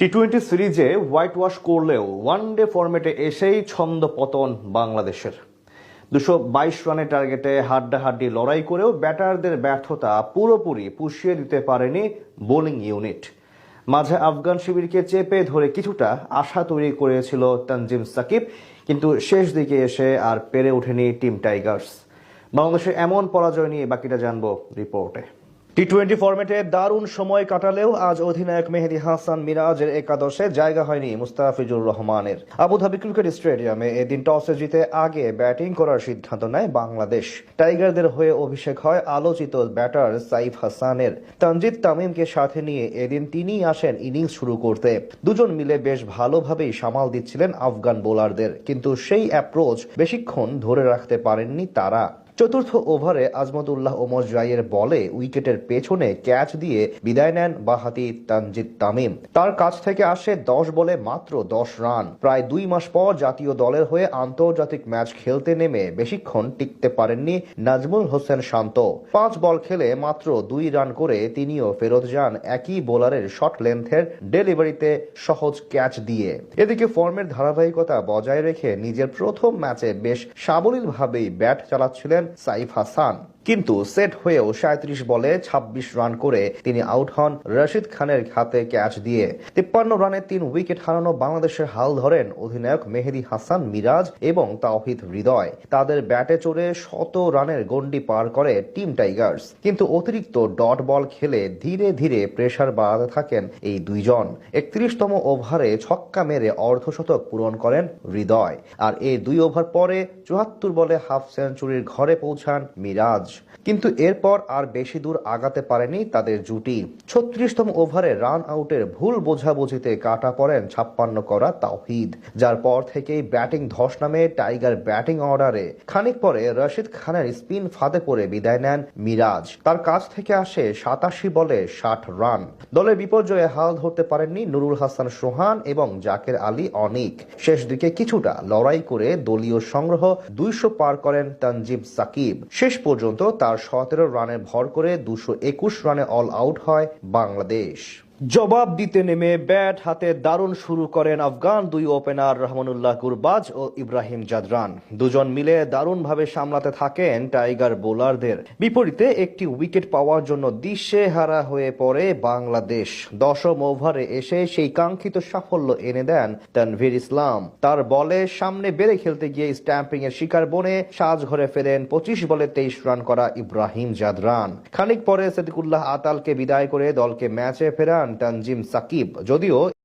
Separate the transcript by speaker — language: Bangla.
Speaker 1: টি-20 সিরিজে হোয়াইট ওয়াশ করলেও ওয়ানডে ফরম্যাটে এসেই ছন্দ পতন বাংলাদেশের। 222 রানের টার্গেটে হাড্ডাহাড্ডি লড়াই করেও ব্যাটারদের ব্যর্থতা পুরোপুরি পুষিয়ে দিতে পারেনি বোলিং ইউনিট। মাঝে আফগান শিবিরকে চেপে ধরে কিছুটা আশা তৈরি করেছিল তানজিম সাকিব, কিন্তু শেষ দিকে এসে আর পেরে ওঠেনি টিম টাইগার্স। বাংলাদেশের এমন পরাজয় নিয়ে বাকিটা জানবো রিপোর্টে। টি-20 ফরম্যাটে দারুণ সময় কাটালেও আজ অধিনায়ক মেহেদী হাসান মিরাজের একাদশে জায়গা হয়নি মুস্তাফিজুর রহমানের। আবুধাবি ক্রিকেট স্টেডিয়ামে এদিন টসে জিতে আগে ব্যাটিং করার সিদ্ধান্ত নেয় বাংলাদেশ। টাইগারদের হয়ে অভিষেক হয় আলোচিত ব্যাটার সাইফ হাসানের। তানজিদ তামিমকে সাথে নিয়ে এদিন তিনিই আসেন ইনিংস শুরু করতে। দুজন মিলে বেশ ভালোভাবেই সামাল দিচ্ছিলেন আফগান বোলারদের, কিন্তু সেই অ্যাপ্রোচ বেশিক্ষণ ধরে রাখতে পারেননি তারা। চতুর্থ ওভারে আজমতুল্লাহ ওমর জাইয়ের বলে উইকেটের পেছনে ক্যাচ দিয়ে বিদায় নেন বাঁহাতি তানজিদ তামিম। তার কাছ থেকে আসে 10 বলে মাত্র 10 রান। প্রায় 2 মাস পর জাতীয় দলের হয়ে আন্তর্জাতিক ম্যাচ খেলতে নেমে বেশিক্ষণ টিকতে পারেননি নাজমুল হোসেন শান্ত। 5 বল খেলে মাত্র 2 রান করে তিনিও ফেরত যান একই বোলারের শর্ট লেন্থের ডেলিভারিতে সহজ ক্যাচ দিয়ে। এদিকে ফর্মের ধারাবাহিকতা বজায় রেখে নিজের প্রথম ম্যাচে বেশ সাবলীলভাবেই ব্যাট চালাচ্ছিলেন সাইফ হাসান, কিন্তু সেট হয়েও 37 বলে 26 রান করে তিনি আউট হন রশিদ খানের হাতে ক্যাচ দিয়ে। 53 রানে 3 উইকেট হারানো বাংলাদেশের হাল ধরেন অধিনায়ক মেহেদী হাসান মিরাজ এবং তাওহিদ হৃদয়। তাদের ব্যাটে চড়ে 100 রানের গন্ডি পার করে টিম টাইগার্স, কিন্তু অতিরিক্ত ডট বল খেলে ধীরে ধীরে প্রেসার বাড়াতে থাকেন এই দুইজন। 31তম ওভারে ছক্কা মেরে অর্ধশতক পূরণ করেন হৃদয়, আর এই 2 ওভার পরে 74 বলে হাফ সেঞ্চুরির ঘরে পৌঁছান মিরাজ। কিন্তু এরপর আর বেশি দূর আগাতে পারেনি তাদের জুটি। 36তম ওভারে রান আউটের ভুল বোঝাবুঝিতে কাটা পড়েন 56 করা তাওহিদ, যার পর থেকেই ব্যাটিং ধস নামে টাইগার ব্যাটিং অর্ডারে। খানিক পরে রশিদ খানের স্পিন ফাঁদে পড়ে বিদায় নেন মিরাজ। তার কাছ থেকে আসে 87 বলে 60 রান। দলের বিপর্যয়ে হাল ধরতে পারেননি নুরুল হাসান সোহান এবং জাকের আলী অনিক। শেষ দিকে কিছুটা লড়াই করে দলীয় সংগ্রহ 200 পার করেন তানজিম সাকিব। শেষ পর্যন্ত তার 17 রানে ভর করে 221 রানে অল আউট হয় বাংলাদেশ। জবাব দিতে নেমে ব্যাট হাতে দারুণ শুরু করেন আফগান 2 ওপেনার রহমানুল্লাহ গুরবাজ ও ইব্রাহিম জাদরান। দুজন মিলে দারুণভাবে সামলাতে থাকেন টাইগার বোলারদের। বিপরীতে একটি উইকেট পাওয়ার জন্য দিশেহারা হয়ে পড়ে বাংলাদেশ। 10ম ওভারে এসে সেই কাঙ্ক্ষিত সাফল্য এনে দেন তানভীর ইসলাম। তার বলে সামনে বেড়ে খেলতে গিয়ে স্ট্যাম্পিং এর শিকার বনে সাজঘরে ফেরেন 25 বলে 23 রান করা ইব্রাহিম জাদরান। খানিক পরে সিদ্দিকুল্লাহ আতালকে বিদায় করে দলকে ম্যাচে ফেরান তানজিম সাকিব। যদিও